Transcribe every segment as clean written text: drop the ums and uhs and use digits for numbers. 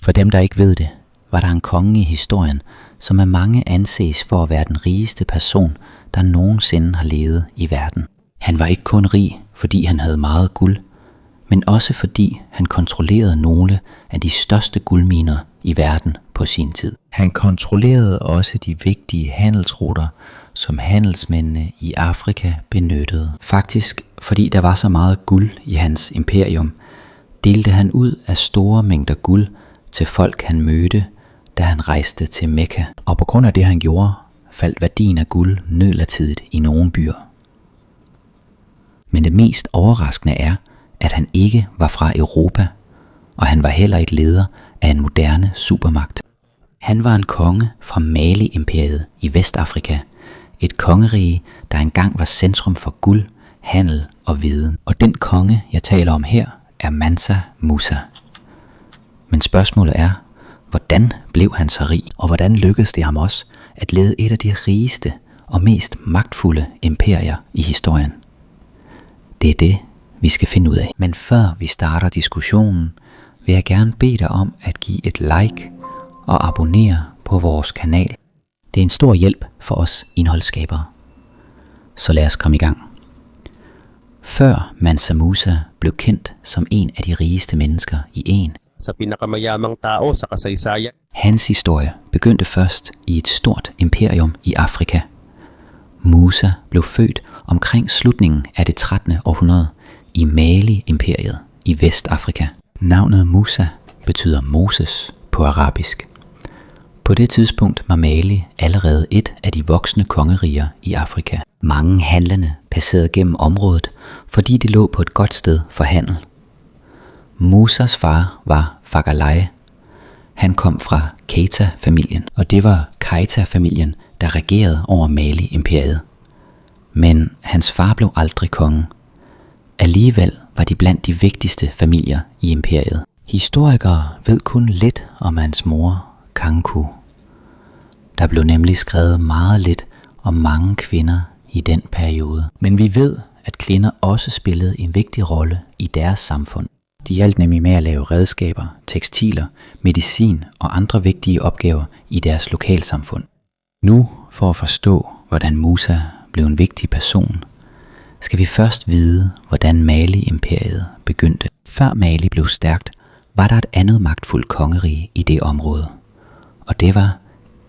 For dem, der ikke ved det, var der en konge i historien, som af mange anses for at være den rigeste person, der nogensinde har levet i verden. Han var ikke kun rig, fordi han havde meget guld, men også fordi han kontrollerede nogle af de største guldminer i verden på sin tid. Han kontrollerede også de vigtige handelsruter, som handelsmændene i Afrika benyttede. Faktisk, fordi der var så meget guld i hans imperium, delte han ud af store mængder guld til folk han mødte, da han rejste til Mekka. Og på grund af det han gjorde, faldt værdien af guld midlertidigt i nogle byer. Men det mest overraskende er, at han ikke var fra Europa, og han var heller ikke leder af en moderne supermagt. Han var en konge fra Mali-imperiet i Vestafrika, et kongerige, der engang var centrum for guld, handel og viden. Og den konge, jeg taler om her, er Mansa Musa. Men spørgsmålet er, hvordan blev han så rig, og hvordan lykkedes det ham også at lede et af de rigeste og mest magtfulde imperier i historien? Det er det, vi skal finde ud af. Men før vi starter diskussionen, vil jeg gerne bede dig om at give et like og abonnere på vores kanal. Det er en stor hjælp for os indholdsskabere. Så lad os komme i gang. Før Mansa Musa blev kendt som en af de rigeste mennesker i en, sa pinakamayamang tao sa kasaysayan. Hans historie begyndte først i et stort imperium i Afrika. Musa blev født omkring slutningen af det 13. århundrede i Mali-imperiet i Vestafrika. Navnet Musa betyder Moses på arabisk. På det tidspunkt var Mali allerede et af de voksne kongeriger i Afrika. Mange handlende passerede gennem området, fordi det lå på et godt sted for handel. Musas far var Fagalai. Han kom fra Keita-familien, og det var Keita-familien, der regerede over Mali-imperiet. Men hans far blev aldrig konge. Alligevel var de blandt de vigtigste familier i imperiet. Historikere ved kun lidt om hans mor, Kanku. Der blev nemlig skrevet meget lidt om mange kvinder i den periode. Men vi ved, at kvinder også spillede en vigtig rolle i deres samfund. De hjalp nemlig med at lave redskaber, tekstiler, medicin og andre vigtige opgaver i deres lokalsamfund. Nu, for at forstå, hvordan Musa blev en vigtig person, skal vi først vide, hvordan Mali-imperiet begyndte. Før Mali blev stærkt, var der et andet magtfuldt kongerige i det område, og det var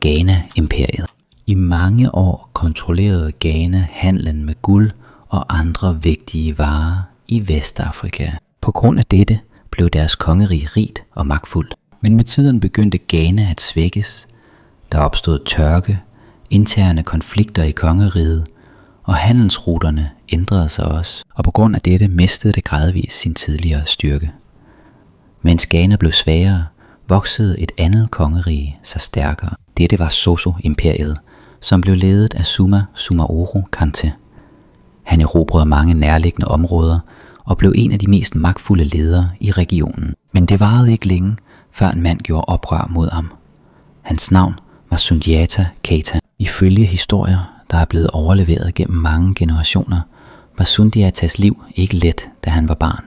Ghana-imperiet. I mange år kontrollerede Ghana handlen med guld og andre vigtige varer i Vestafrika. På grund af dette blev deres kongerige rigt og magtfuldt. Men med tiden begyndte Ghana at svækkes. Der opstod tørke, interne konflikter i kongeriget, og handelsruterne ændrede sig også. Og på grund af dette mistede det gradvist sin tidligere styrke. Mens Ghana blev svagere, voksede et andet kongerige sig stærkere. Dette var Soso-imperiet, som blev ledet af Suma Sumaoro Kante. Han erobrede mange nærliggende områder og blev en af de mest magtfulde ledere i regionen. Men det varede ikke længe, før en mand gjorde oprør mod ham. Hans navn var Sundiata Keita. Ifølge historier, der er blevet overleveret gennem mange generationer, var Sundiatas liv ikke let, da han var barn.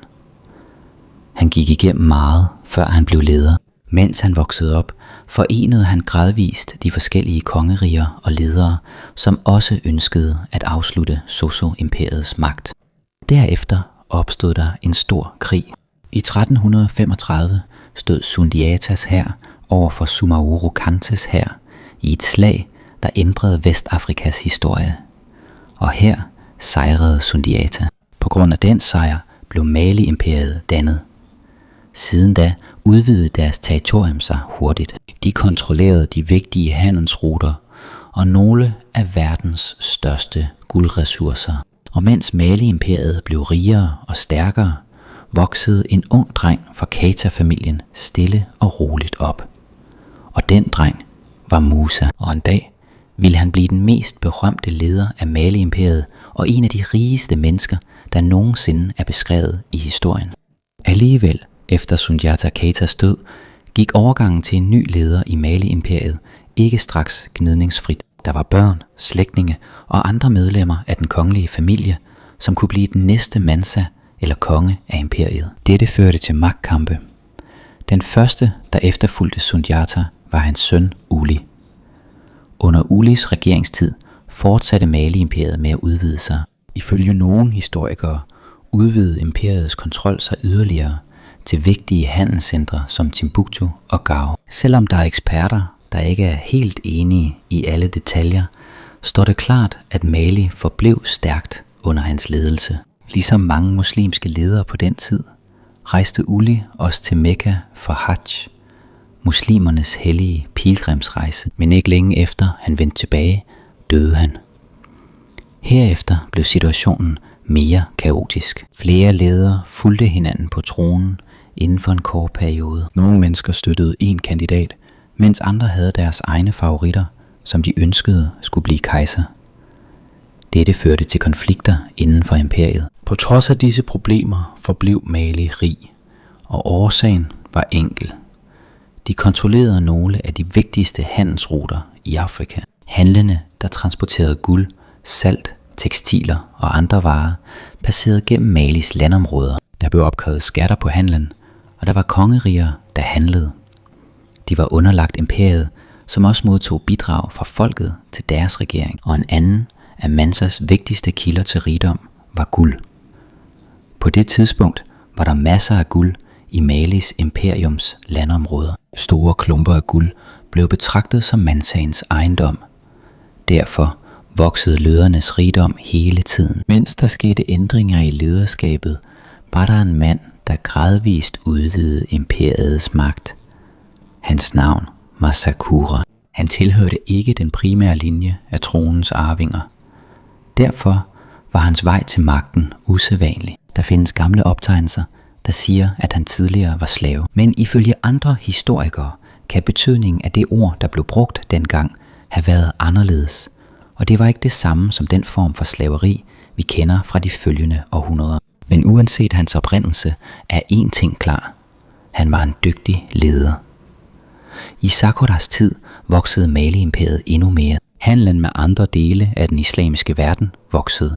Han gik igennem meget, før han blev leder. Mens han voksede op, forenede han gradvist de forskellige kongeriger og ledere, som også ønskede at afslutte Soso-imperiets magt. Derefter opstod der en stor krig. I 1335 stod Sundiatas hær over for Sumaoro Kantes hær i et slag, der ændrede Vestafrikas historie. Og her sejrede Sundiata. På grund af den sejr blev Mali-imperiet dannet. Siden da udvidede deres territorium sig hurtigt. De kontrollerede de vigtige handelsruter og nogle af verdens største guldressourcer. Og mens Mali-imperiet blev rigere og stærkere, voksede en ung dreng fra Keita-familien stille og roligt op. Og den dreng var Musa, og en dag ville han blive den mest berømte leder af Mali-imperiet og en af de rigeste mennesker, der nogensinde er beskrevet i historien. Alligevel, efter Sundiata Keitas død, gik overgangen til en ny leder i Mali-imperiet ikke straks gnidningsfrit. Der var børn, slægtninge og andre medlemmer af den kongelige familie, som kunne blive den næste Mansa eller konge af imperiet. Dette førte til magtkampe. Den første, der efterfulgte Sundiata, var hans søn Uli. Under Ulis regeringstid fortsatte Mali-imperiet med at udvide sig. Ifølge nogle historikere udvidede imperiets kontrol sig yderligere til vigtige handelscentre som Timbuktu og Gao. Selvom der er eksperter, der ikke er helt enige i alle detaljer, står det klart, at Mali forblev stærkt under hans ledelse. Ligesom mange muslimske ledere på den tid, rejste Uli også til Mekka for Hajj, muslimernes hellige pilgrimsrejse, men ikke længe efter han vendte tilbage, døde han. Herefter blev situationen mere kaotisk. Flere ledere fulgte hinanden på tronen inden for en kort periode. Nogle mennesker støttede en kandidat, mens andre havde deres egne favoritter, som de ønskede skulle blive kejser. Dette førte til konflikter inden for imperiet. På trods af disse problemer forblev Mali rig, og årsagen var enkel. De kontrollerede nogle af de vigtigste handelsruter i Afrika. Handlende, der transporterede guld, salt, tekstiler og andre varer, passerede gennem Malis landområder. Der blev opkrævet skatter på handlen, og der var kongeriger, der handlede. De var underlagt imperiet, som også modtog bidrag fra folket til deres regering, og en anden af Mansas vigtigste kilder til rigdom var guld. På det tidspunkt var der masser af guld i Malis imperiums landområder. Store klumper af guld blev betragtet som Mansaens ejendom. Derfor voksede ledernes rigdom hele tiden. Mens der skete ændringer i lederskabet, var der en mand, der gradvist udvidede imperiets magt. Hans navn var Sakura. Han tilhørte ikke den primære linje af tronens arvinger. Derfor var hans vej til magten usædvanlig. Der findes gamle optegnelser, der siger, at han tidligere var slave. Men ifølge andre historikere kan betydningen af det ord, der blev brugt dengang, have været anderledes. Og det var ikke det samme som den form for slaveri, vi kender fra de følgende århundreder. Men uanset hans oprindelse er én ting klar. Han var en dygtig leder. I Sakuras tid voksede Mali-imperiet endnu mere. Handlen med andre dele af den islamiske verden voksede.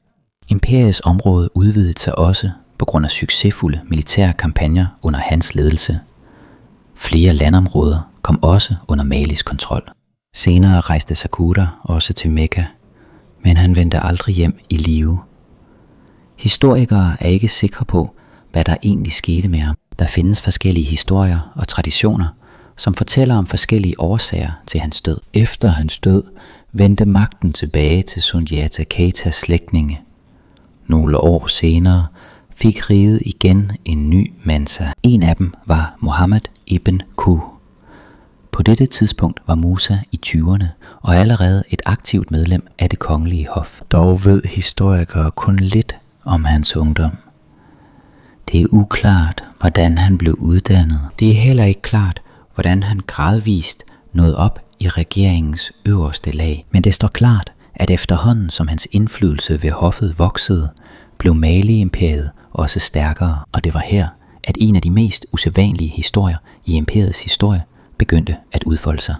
Imperiets område udvidede sig også på grund af succesfulde militære kampagner under hans ledelse. Flere landområder kom også under Malis kontrol. Senere rejste Sakura også til Mekka, men han vendte aldrig hjem i live. Historikere er ikke sikre på, hvad der egentlig skete med ham. Der findes forskellige historier og traditioner, som fortæller om forskellige årsager til hans død. Efter hans død vendte magten tilbage til Sundiata Keitas slægtninge. Nogle år senere fik riget igen en ny Mansa. En af dem var Muhammad ibn Quh. På dette tidspunkt var Musa i 20'erne og allerede et aktivt medlem af det kongelige hof. Dog ved historikere kun lidt om hans ungdom. Det er uklart, hvordan han blev uddannet. Det er heller ikke klart, hvordan han gradvist nåede op i regeringens øverste lag. Men det står klart, at efterhånden som hans indflydelse ved hoffet voksede, blev Mali-imperiet også stærkere, og det var her, at en af de mest usædvanlige historier i imperiets historie begyndte at udfolde sig.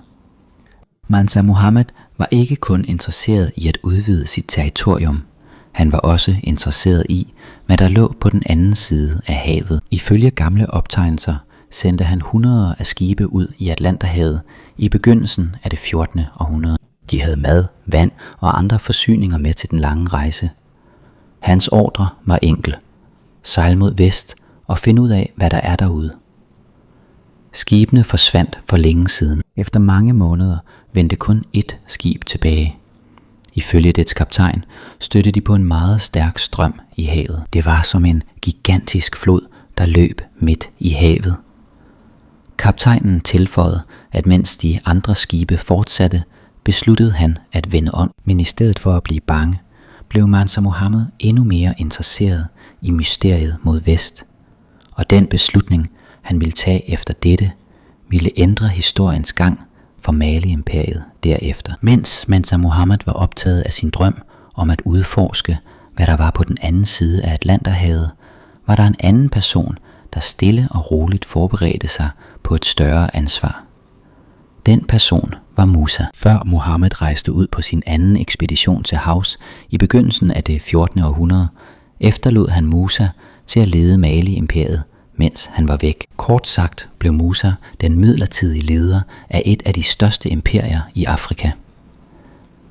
Mansa Muhammad var ikke kun interesseret i at udvide sit territorium, han var også interesseret i, hvad der lå på den anden side af havet. Ifølge gamle optegnelser sendte han hundreder af skibe ud i Atlanterhavet i begyndelsen af det 14. århundrede. De havde mad, vand og andre forsyninger med til den lange rejse. Hans ordre var enkel: sejl mod vest og find ud af, hvad der er derude. Skibene forsvandt for længe siden. Efter mange måneder vendte kun ét skib tilbage. Ifølge dets kaptajn stødte de på en meget stærk strøm i havet. Det var som en gigantisk flod, der løb midt i havet. Kaptajnen tilføjede, at mens de andre skibe fortsatte, besluttede han at vende om. Men i stedet for at blive bange, blev Mansa Muhammad endnu mere interesseret i mysteriet mod vest. Og den beslutning, han ville tage efter dette, ville ændre historiens gang for Mali-imperiet derefter. Mens Mansa Muhammad var optaget af sin drøm om at udforske, hvad der var på den anden side af Atlanterhavet, var der en anden person, der stille og roligt forberedte sig på et større ansvar. Den person var Musa. Før Muhammed rejste ud på sin anden ekspedition til havs i begyndelsen af det 14. århundrede, efterlod han Musa til at lede Mali-imperiet mens han var væk. Kort sagt blev Musa den midlertidige leder af et af de største imperier i Afrika.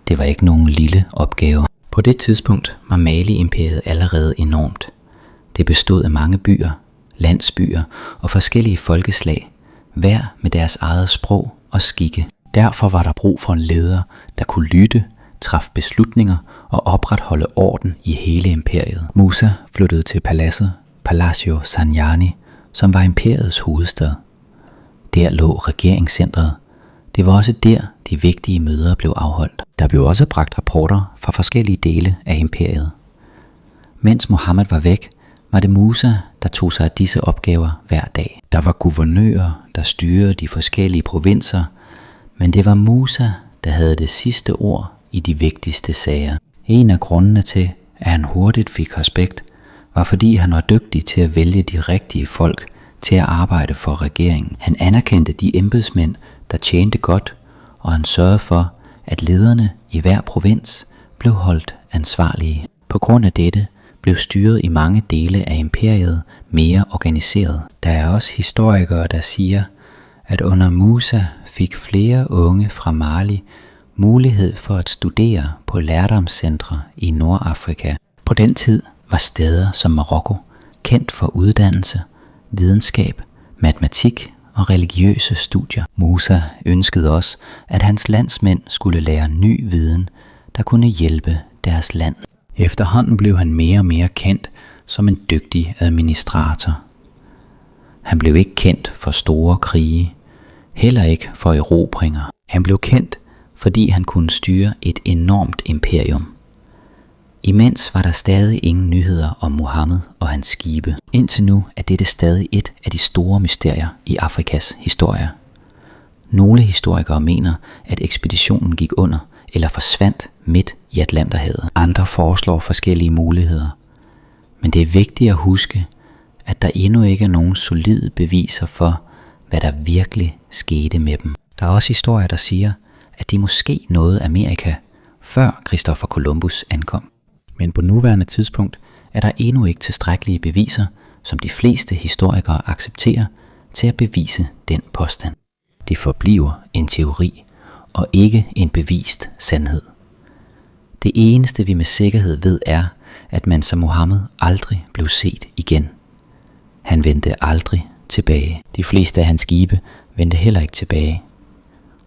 Det var ikke nogen lille opgave. På det tidspunkt var Mali-imperiet allerede enormt. Det bestod af mange byer, landsbyer og forskellige folkeslag, hver med deres eget sprog og skikke. Derfor var der brug for en leder, der kunne lytte, træffe beslutninger og opretholde orden i hele imperiet. Musa flyttede til paladset Palacio Sanyani, som var imperiets hovedstad. Der lå regeringscentret. Det var også der, de vigtige møder blev afholdt. Der blev også bragt rapporter fra forskellige dele af imperiet. Mens Mohammed var væk, var det Musa, der tog sig af disse opgaver hver dag. Der var guvernører, der styrede de forskellige provinser, men det var Musa, der havde det sidste ord i de vigtigste sager. En af grundene til, at han hurtigt fik respekt, var fordi han var dygtig til at vælge de rigtige folk til at arbejde for regeringen. Han anerkendte de embedsmænd, der tjente godt, og han sørgede for, at lederne i hver provins blev holdt ansvarlige. På grund af dette blev styret i mange dele af imperiet mere organiseret. Der er også historikere, der siger, at under Musa fik flere unge fra Mali mulighed for at studere på lærdomscentre i Nordafrika. På den tid var steder som Marokko kendt for uddannelse, videnskab, matematik og religiøse studier. Musa ønskede også, at hans landsmænd skulle lære ny viden, der kunne hjælpe deres land. Efterhånden blev han mere og mere kendt som en dygtig administrator. Han blev ikke kendt for store krige, heller ikke for erobringer. Han blev kendt, fordi han kunne styre et enormt imperium. Imens var der stadig ingen nyheder om Mohammed og hans skibe. Indtil nu er dette stadig et af de store mysterier i Afrikas historie. Nogle historikere mener, at ekspeditionen gik under eller forsvandt midt i Atlanterhavet. Andre foreslår forskellige muligheder. Men det er vigtigt at huske, at der endnu ikke er nogen solide beviser for, hvad der virkelig skete med dem. Der er også historier, der siger, at de måske nåede Amerika, før Christopher Columbus ankom. Men på nuværende tidspunkt er der endnu ikke tilstrækkelige beviser, som de fleste historikere accepterer, til at bevise den påstand. Det forbliver en teori og ikke en bevist sandhed. Det eneste vi med sikkerhed ved er, at Mansa Muhammad aldrig blev set igen. Han vendte aldrig tilbage. De fleste af hans skibe vendte heller ikke tilbage.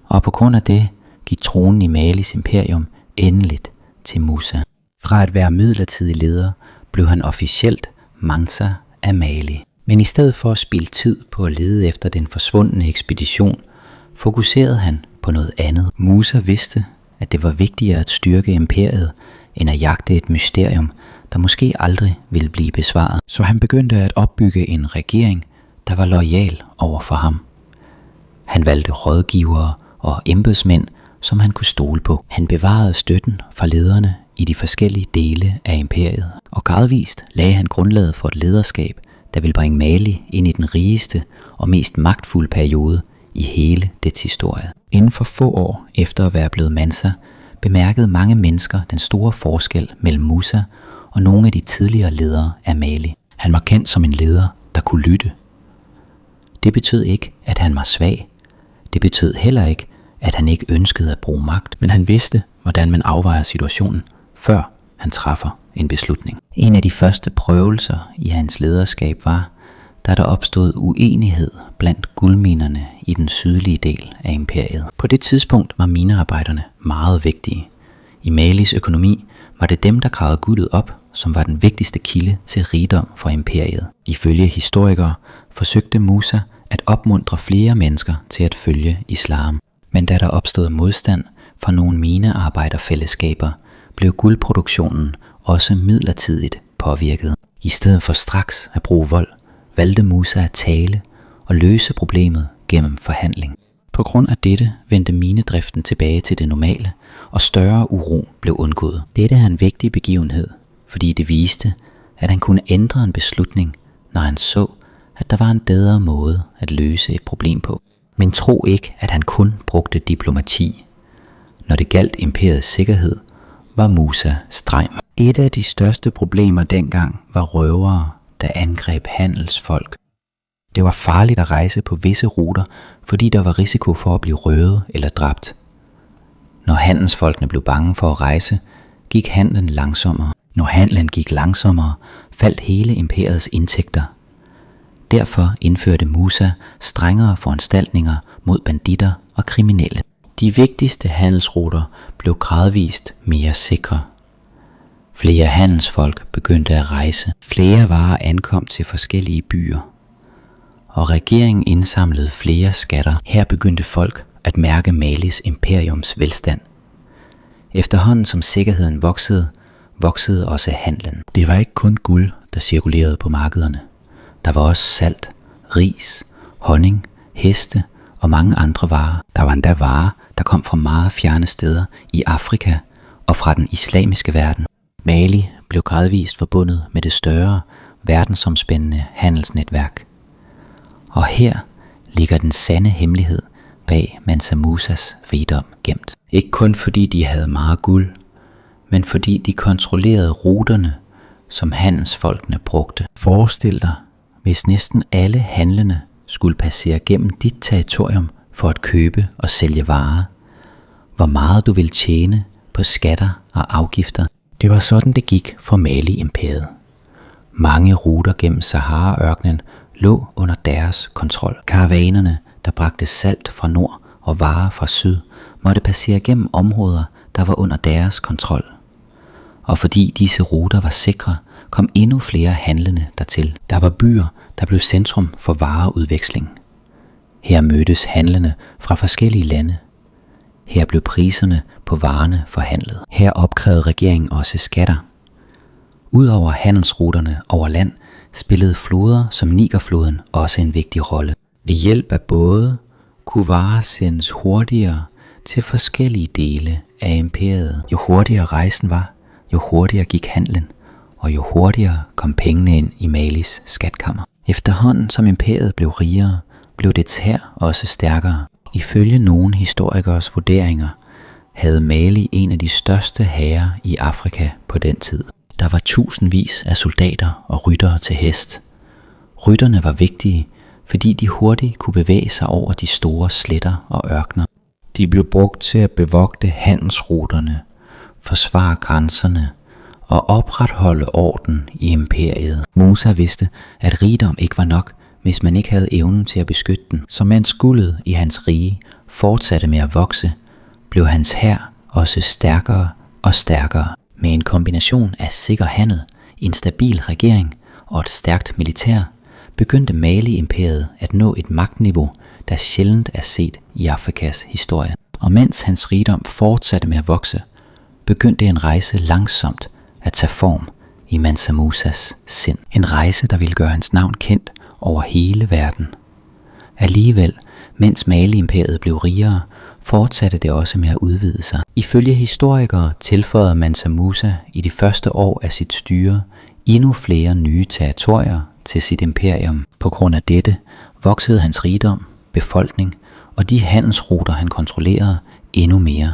Og på grund af det gik tronen i Malis imperium endeligt til Musa. Fra at være midlertidig leder blev han officielt Mansa af Mali. Men i stedet for at spilde tid på at lede efter den forsvundne ekspedition, fokuserede han på noget andet. Musa vidste, at det var vigtigere at styrke imperiet, end at jagte et mysterium, der måske aldrig ville blive besvaret. Så han begyndte at opbygge en regering, der var loyal over for ham. Han valgte rådgivere og embedsmænd, som han kunne stole på. Han bevarede støtten fra lederne i de forskellige dele af imperiet, og gradvist lagde han grundlaget for et lederskab, der ville bringe Mali ind i den rigeste og mest magtfulde periode i hele dets historie. Inden for få år efter at være blevet Mansa, bemærkede mange mennesker den store forskel mellem Musa og nogle af de tidligere ledere af Mali. Han var kendt som en leder, der kunne lytte. Det betød ikke, at han var svag. Det betød heller ikke, at han ikke ønskede at bruge magt, men han vidste, hvordan man afvejer situationen, før han træffer en beslutning. En af de første prøvelser i hans lederskab var, da der opstod uenighed blandt guldminerne i den sydlige del af imperiet. På det tidspunkt var minearbejderne meget vigtige. I Malis økonomi var det dem, der gravede guldet op, som var den vigtigste kilde til rigdom for imperiet. Ifølge historikere forsøgte Musa at opmuntre flere mennesker til at følge islam. Men da der opstod modstand fra nogle minearbejderfællesskaber, blev guldproduktionen også midlertidigt påvirket. I stedet for straks at bruge vold, valgte Musa at tale og løse problemet gennem forhandling. På grund af dette vendte minedriften tilbage til det normale, og større uro blev undgået. Dette er en vigtig begivenhed, fordi det viste, at han kunne ændre en beslutning, når han så, at der var en bedre måde at løse et problem på. Men tro ikke, at han kun brugte diplomati. Når det galt imperiets sikkerhed, var Musa streng. Et af de største problemer dengang var røvere, der angreb handelsfolk. Det var farligt at rejse på visse ruter, fordi der var risiko for at blive røvet eller dræbt. Når handelsfolkene blev bange for at rejse, gik handlen langsommere. Når handlen gik langsommere, faldt hele imperiets indtægter. Derfor indførte Musa strengere foranstaltninger mod banditter og kriminelle. De vigtigste handelsruter blev gradvist mere sikre. Flere handelsfolk begyndte at rejse. Flere varer ankom til forskellige byer. Og regeringen indsamlede flere skatter. Her begyndte folk at mærke Malis imperiums velstand. Efterhånden som sikkerheden voksede også handlen. Det var ikke kun guld, der cirkulerede på markederne. Der var også salt, ris, honning, heste og mange andre varer. Der var endda varer, der kom fra meget fjerne steder i Afrika og fra den islamiske verden. Mali blev gradvist forbundet med det større, verdensomspændende handelsnetværk. Og her ligger den sande hemmelighed bag Mansa Musas rigdom gemt. Ikke kun fordi de havde meget guld, men fordi de kontrollerede ruterne, som handelsfolkene brugte. Forestil dig, hvis næsten alle handlende skulle passere gennem dit territorium for at købe og sælge varer, hvor meget du ville tjene på skatter og afgifter. Det var sådan det gik for Mali-imperiet. Mange ruter gennem Sahara-ørkenen lå under deres kontrol. Karavanerne, der bragte salt fra nord og varer fra syd, måtte passere gennem områder, der var under deres kontrol. Og fordi disse ruter var sikre, kom endnu flere handlende dertil. Der var byer, der blev centrum for vareudveksling. Her mødtes handlende fra forskellige lande. Her blev priserne på varerne forhandlet. Her opkrævede regeringen også skatter. Udover handelsruterne over land, spillede floder som Nigerfloden også en vigtig rolle. Ved hjælp af både kunne varer sendes hurtigere til forskellige dele af imperiet. Jo hurtigere rejsen var, jo hurtigere gik handlen, og jo hurtigere kom pengene ind i Malis skatkammer. Efterhånden som imperiet blev rigere, blev dets hær også stærkere. Ifølge nogle historikers vurderinger havde Mali en af de største hære i Afrika på den tid. Der var tusindvis af soldater og ryttere til hest. Rytterne var vigtige, fordi de hurtigt kunne bevæge sig over de store sletter og ørkener. De blev brugt til at bevogte handelsruterne, forsvare grænserne og opretholde orden i imperiet. Musa vidste, at rigdom ikke var nok, hvis man ikke havde evnen til at beskytte den. Så mens guldet i hans rige fortsatte med at vokse, blev hans hær også stærkere og stærkere. Med en kombination af sikker handel, en stabil regering og et stærkt militær, begyndte Mali-imperiet at nå et magtniveau, der sjældent er set i Afrikas historie. Og mens hans rigdom fortsatte med at vokse, begyndte en rejse langsomt at tage form i Mansa Musas sind. En rejse, der ville gøre hans navn kendt over hele verden. Alligevel, mens Mali-imperiet blev rigere, fortsatte det også med at udvide sig. Ifølge historikere tilføjede Mansa Musa i de første år af sit styre endnu flere nye territorier til sit imperium. På grund af dette voksede hans rigdom, befolkning og de handelsruter, han kontrollerede, endnu mere.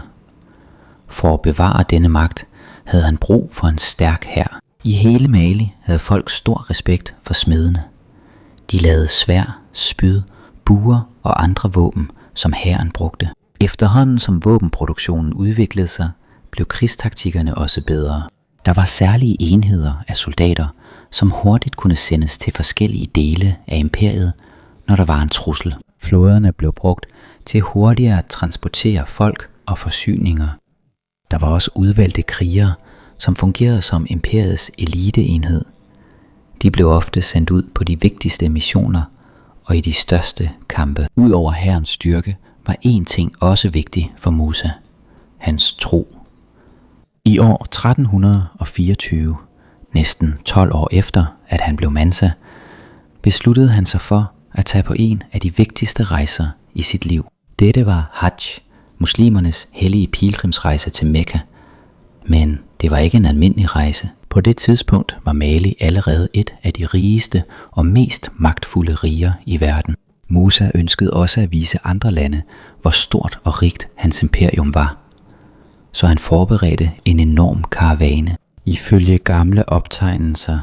For at bevare denne magt havde han brug for en stærk hær. I hele Mali havde folk stor respekt for smedene. De lavede sværd, spyd, buer og andre våben, som hæren brugte. Efterhånden som våbenproduktionen udviklede sig, blev krigstaktikkerne også bedre. Der var særlige enheder af soldater, som hurtigt kunne sendes til forskellige dele af imperiet, når der var en trussel. Flåderne blev brugt til hurtigere at transportere folk og forsyninger. Der var også udvalgte krigere, som fungerede som imperiets eliteenhed. De blev ofte sendt ud på de vigtigste missioner og i de største kampe. Udover hærens styrke var én ting også vigtig for Musa: hans tro. I år 1324, næsten 12 år efter at han blev Mansa, besluttede han sig for at tage på en af de vigtigste rejser i sit liv. Dette var Hajj, muslimernes hellige pilgrimsrejse til Mekka. Men det var ikke en almindelig rejse. På det tidspunkt var Mali allerede et af de rigeste og mest magtfulde riger i verden. Musa ønskede også at vise andre lande, hvor stort og rigt hans imperium var. Så han forberedte en enorm karavane. Ifølge gamle optegnelser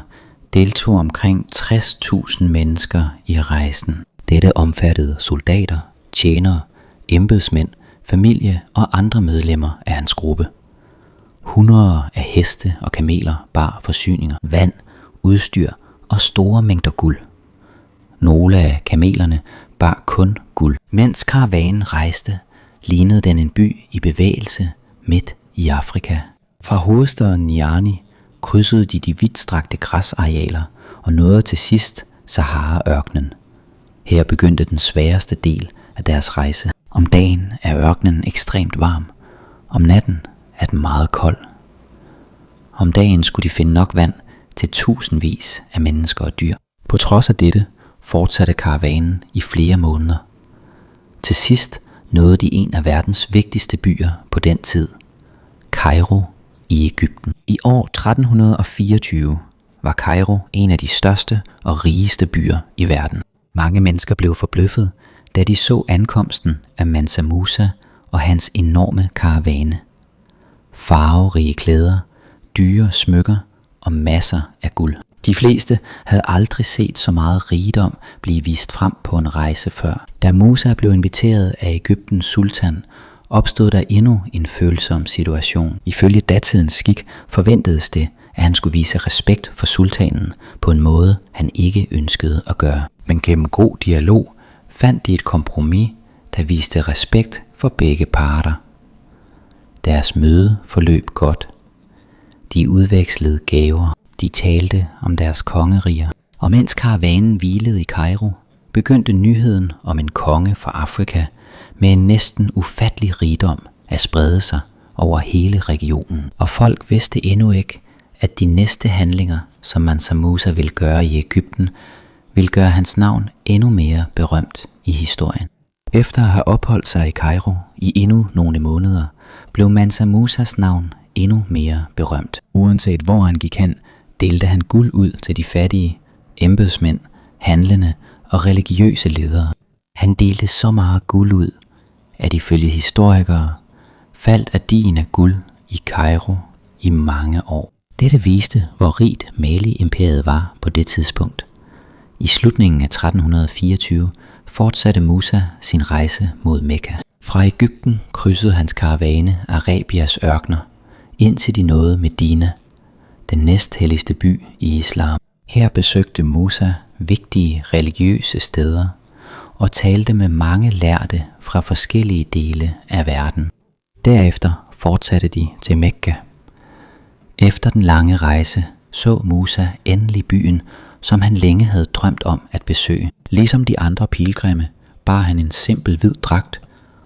deltog omkring 60.000 mennesker i rejsen. Dette omfattede soldater, tjenere, embedsmænd, familie og andre medlemmer af hans gruppe. Hundreder af heste og kameler bar forsyninger, vand, udstyr og store mængder guld. Nogle af kamelerne bar kun guld. Mens karavanen rejste, lignede den en by i bevægelse midt i Afrika. Fra hovedstaden Niani krydsede de vidtstrakte græsarealer og nåede til sidst Sahara-ørkenen. Her begyndte den sværeste del af deres rejse. Om dagen er ørkenen ekstremt varm. Om natten er den meget kold. Om dagen skulle de finde nok vand til tusindvis af mennesker og dyr. På trods af dette fortsatte karavanen i flere måneder. Til sidst nåede de en af verdens vigtigste byer på den tid, Kairo i Egypten. I år 1324 var Kairo en af de største og rigeste byer i verden. Mange mennesker blev forbløffet, da de så ankomsten af Mansa Musa og hans enorme karavane. Farverige klæder, dyre smykker og masser af guld. De fleste havde aldrig set så meget rigdom blive vist frem på en rejse før. Da Musa blev inviteret af Egyptens sultan, opstod der endnu en følsom situation. Ifølge datidens skik forventedes det, at han skulle vise respekt for sultanen på en måde, han ikke ønskede at gøre. Men gennem god dialog fandt de et kompromis, der viste respekt for begge parter. Deres møde forløb godt. De udvekslede gaver. De talte om deres kongeriger. Og mens karavanen hvilede i Kairo, begyndte nyheden om en konge fra Afrika med en næsten ufattelig rigdom at sprede sig over hele regionen. Og folk vidste endnu ikke, at de næste handlinger, som Mansa Musa ville gøre i Egypten, ville gøre hans navn endnu mere berømt i historien. Efter at have opholdt sig i Kairo i endnu nogle måneder, blev Mansa Musas navn endnu mere berømt. Uanset hvor han gik hen, delte han guld ud til de fattige, embedsmænd, handlende og religiøse ledere. Han delte så meget guld ud, at ifølge historikere faldt værdien af guld i Kairo i mange år. Dette viste, hvor rigt Mali-imperiet var på det tidspunkt. I slutningen af 1324 fortsatte Musa sin rejse mod Mekka. Fra Egypten krydsede hans karavane Arabias ørkner, indtil de nåede Medina, den næsthelligste by i islam. Her besøgte Musa vigtige religiøse steder og talte med mange lærde fra forskellige dele af verden. Derefter fortsatte de til Mekka. Efter den lange rejse så Musa endelig byen, som han længe havde drømt om at besøge. Ligesom de andre pilgrimme bar han en simpel hvid dragt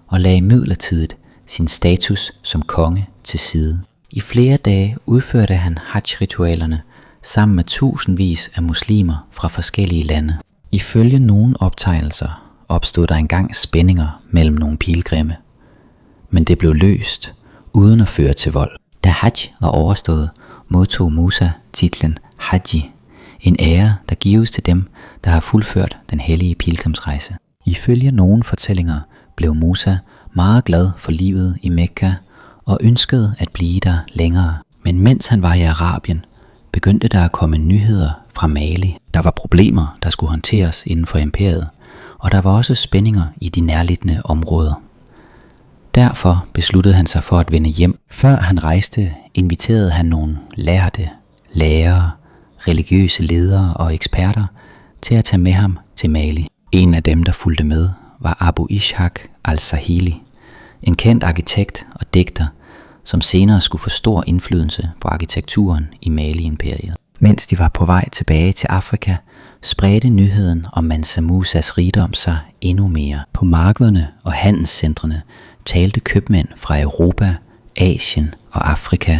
og lagde midlertidigt sin status som konge til side. I flere dage udførte han hajj-ritualerne sammen med tusindvis af muslimer fra forskellige lande. Ifølge nogle optegnelser opstod der engang spændinger mellem nogle pilgrimme, men det blev løst uden at føre til vold. Da hajj var overstået, modtog Musa titlen Haji, en ære, der gives til dem, der har fuldført den hellige pilgrimsrejse. Ifølge nogle fortællinger blev Musa meget glad for livet i Mekka og ønskede at blive der længere. Men mens han var i Arabien, begyndte der at komme nyheder fra Mali. Der var problemer, der skulle håndteres inden for imperiet, og der var også spændinger i de nærliggende områder. Derfor besluttede han sig for at vende hjem. Før han rejste, inviterede han nogle lærde, lærere, religiøse ledere og eksperter til at tage med ham til Mali. En af dem, der fulgte med, var Abu Ishaq al-Sahili, en kendt arkitekt og digter, som senere skulle få stor indflydelse på arkitekturen i Mali-imperiet. Mens de var på vej tilbage til Afrika, spredte nyheden om Mansa Musas rigdom sig endnu mere. På markederne og handelscentrene talte købmænd fra Europa, Asien og Afrika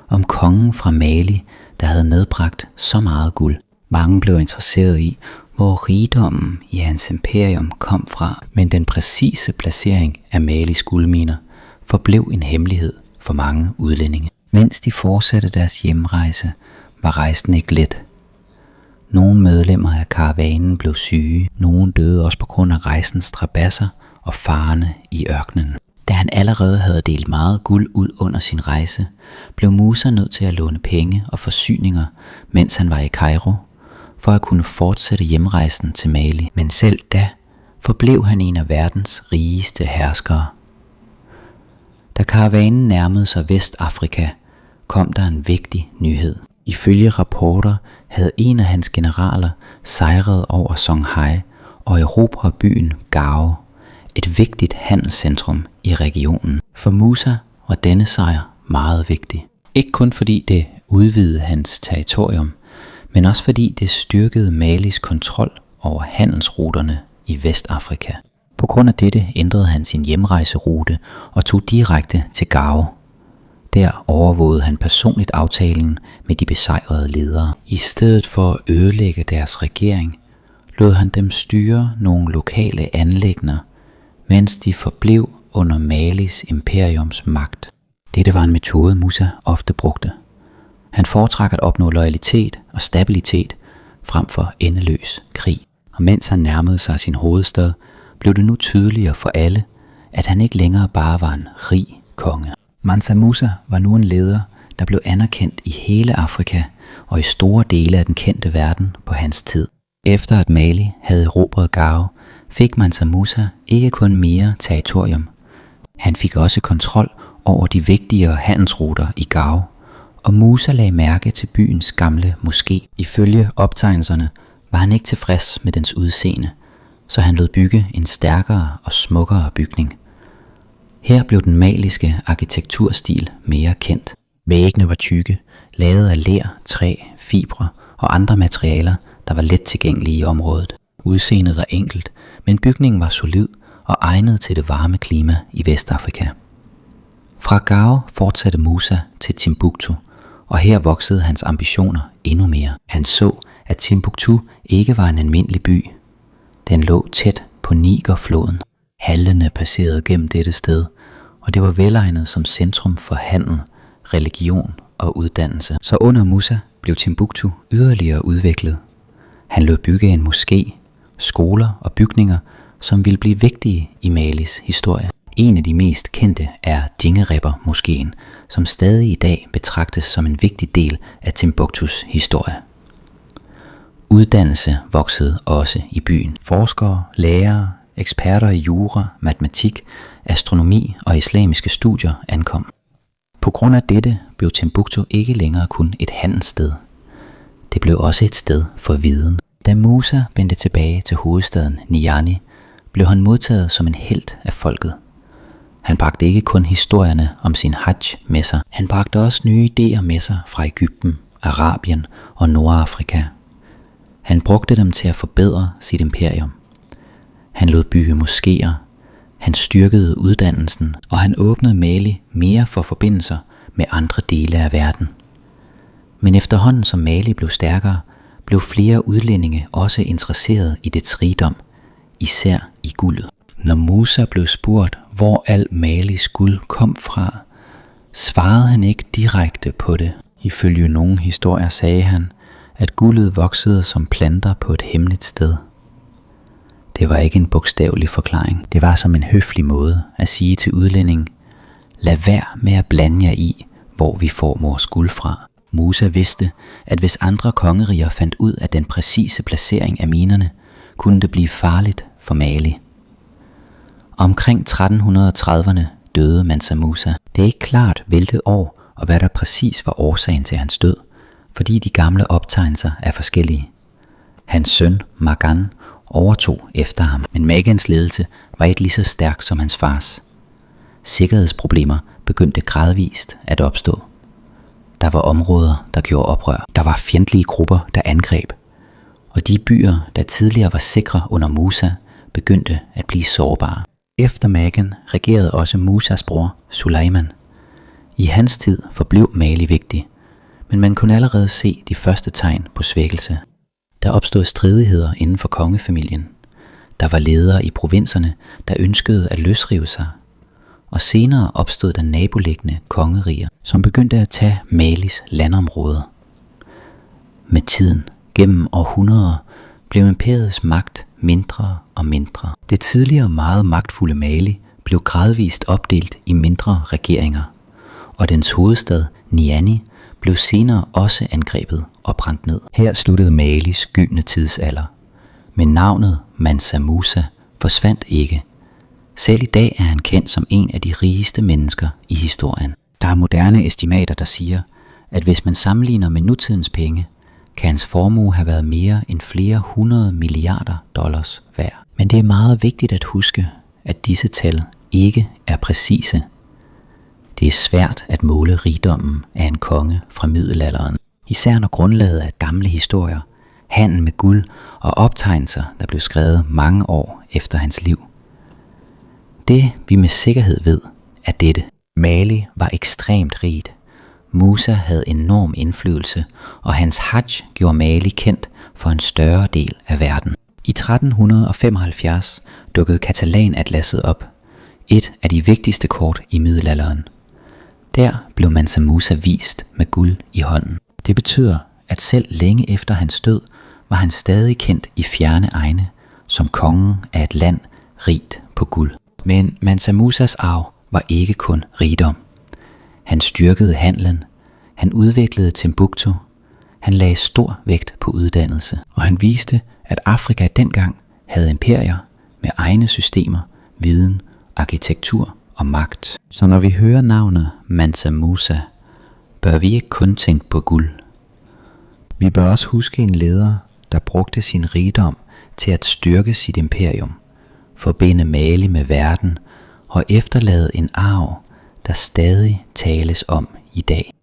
om kongen fra Mali, der havde medbragt så meget guld. Mange blev interesseret i, hvor rigdommen i hans imperium kom fra, men den præcise placering af Malis guldminer forblev en hemmelighed for mange udlændinge. Mens de fortsatte deres hjemrejse, var rejsen ikke let. Nogle medlemmer af karavanen blev syge, nogle døde også på grund af rejsens strabasser og farerne i ørkenen. Da han allerede havde delt meget guld ud under sin rejse, blev Musa nødt til at låne penge og forsyninger, mens han var i Kairo, for at kunne fortsætte hjemrejsen til Mali, men selv da forblev han en af verdens rigeste herskere. Da karavanen nærmede sig Vestafrika, kom der en vigtig nyhed. Ifølge rapporter havde en af hans generaler sejret over Songhai og erobret byen Gao, et vigtigt handelscentrum i regionen. For Musa var denne sejr meget vigtig. Ikke kun fordi det udvidede hans territorium, men også fordi det styrkede Malis kontrol over handelsruterne i Vestafrika. På grund af dette ændrede han sin hjemrejserute og tog direkte til Gao. Der overvågede han personligt aftalen med de besejrede ledere. I stedet for at ødelægge deres regering, lod han dem styre nogle lokale anliggender, mens de forblev under Malis imperiums magt. Dette var en metode, Musa ofte brugte. Han foretrak at opnå loyalitet og stabilitet frem for endeløs krig. Og mens han nærmede sig sin hovedstad, blev det nu tydeligere for alle, at han ikke længere bare var en rig konge. Mansa Musa var nu en leder, der blev anerkendt i hele Afrika og i store dele af den kendte verden på hans tid. Efter at Mali havde erobret Gao, fik Mansa Musa ikke kun mere territorium. Han fik også kontrol over de vigtigere handelsruter i Gao, og Musa lagde mærke til byens gamle moské. Ifølge optegnelserne var han ikke tilfreds med dens udseende, så han lod bygge en stærkere og smukkere bygning. Her blev den maliske arkitekturstil mere kendt. Væggene var tykke, lavet af ler, træ, fibre og andre materialer, der var let tilgængelige i området. Udseendet var enkelt, men bygningen var solid og egnet til det varme klima i Vestafrika. Fra Gao fortsatte Musa til Timbuktu, og her voksede hans ambitioner endnu mere. Han så, at Timbuktu ikke var en almindelig by. Den lå tæt på Nigerfloden. Handlende passerede gennem dette sted, og det var velegnet som centrum for handel, religion og uddannelse. Så under Musa blev Timbuktu yderligere udviklet. Han lod bygge en moské, skoler og bygninger, som ville blive vigtige i Malis historie. En af de mest kendte er Djinguereber-moskéen, som stadig i dag betragtes som en vigtig del af Timbuktus historie. Uddannelse voksede også i byen. Forskere, lærere, eksperter i jura, matematik, astronomi og islamiske studier ankom. På grund af dette blev Timbuktu ikke længere kun et handelssted. Det blev også et sted for viden. Da Musa vendte tilbage til hovedstaden Niani, blev han modtaget som en helt af folket. Han bragte ikke kun historierne om sin hajj med sig, han bragte også nye idéer med sig fra Egypten, Arabien og Nordafrika. Han brugte dem til at forbedre sit imperium. Han lod bygge moskéer, han styrkede uddannelsen, og han åbnede Mali mere for forbindelser med andre dele af verden. Men efterhånden som Mali blev stærkere, blev flere udlændinge også interesseret i dets rigdom, især i guldet. Når Musa blev spurgt, hvor al Malis guld kom fra, svarede han ikke direkte på det. Ifølge nogle historier sagde han, at guldet voksede som planter på et hemmeligt sted. Det var ikke en bogstavelig forklaring. Det var som en høflig måde at sige til udlændingen, lad være med at blande jer i, hvor vi får vores guld fra. Musa vidste, at hvis andre kongeriger fandt ud af den præcise placering af minerne, kunne det blive farligt for Mali. Omkring 1330'erne døde Mansa Musa. Det er ikke klart hvilket år og hvad der præcis var årsagen til hans død, fordi de gamle optegnelser er forskellige. Hans søn Magan overtog efter ham, men Magans ledelse var ikke lige så stærk som hans fars. Sikkerhedsproblemer begyndte gradvist at opstå. Der var områder, der gjorde oprør. Der var fjendtlige grupper, der angreb. Og de byer, der tidligere var sikre under Musa, begyndte at blive sårbare. Efter Magan regerede også Musas bror Suleiman. I hans tid forblev Mali vigtig, men man kunne allerede se de første tegn på svækkelse. Der opstod stridigheder inden for kongefamilien. Der var ledere i provinserne, der ønskede at løsrive sig. Og senere opstod der naboliggende kongeriger, som begyndte at tage Malis landområder. Med tiden, gennem århundreder, blev imperiets magt mindre og mindre. Det tidligere meget magtfulde Mali blev gradvist opdelt i mindre regeringer, og dens hovedstad Niani blev senere også angrebet og brændt ned. Her sluttede Malis gyldne tidsalder. Men navnet Mansa Musa forsvandt ikke. Selv i dag er han kendt som en af de rigeste mennesker i historien. Der er moderne estimater, der siger, at hvis man sammenligner med nutidens penge, kan hans formue have været mere end flere 100 milliarder dollars værd. Men det er meget vigtigt at huske, at disse tal ikke er præcise. Det er svært at måle rigdommen af en konge fra middelalderen, især når grundlaget er gamle historier, handel med guld og optegnelser, der blev skrevet mange år efter hans liv. Det vi med sikkerhed ved, er dette. Mali var ekstremt rigt. Musa havde enorm indflydelse, og hans hajj gjorde Mali kendt for en større del af verden. I 1375 dukkede Catalan-atlasset op, et af de vigtigste kort i middelalderen. Der blev Mansa Musa vist med guld i hånden. Det betyder, at selv længe efter hans død, var han stadig kendt i fjerne egne som kongen af et land rigt på guld. Men Mansa Musas arv var ikke kun rigdom. Han styrkede handlen, han udviklede Timbuktu, han lagde stor vægt på uddannelse, og han viste, at Afrika dengang havde imperier med egne systemer, viden, arkitektur og magt. Så når vi hører navnet Mansa Musa, bør vi ikke kun tænke på guld. Vi bør også huske en leder, der brugte sin rigdom til at styrke sit imperium, forbinde Mali med verden og efterlade en arv, der stadig tales om i dag.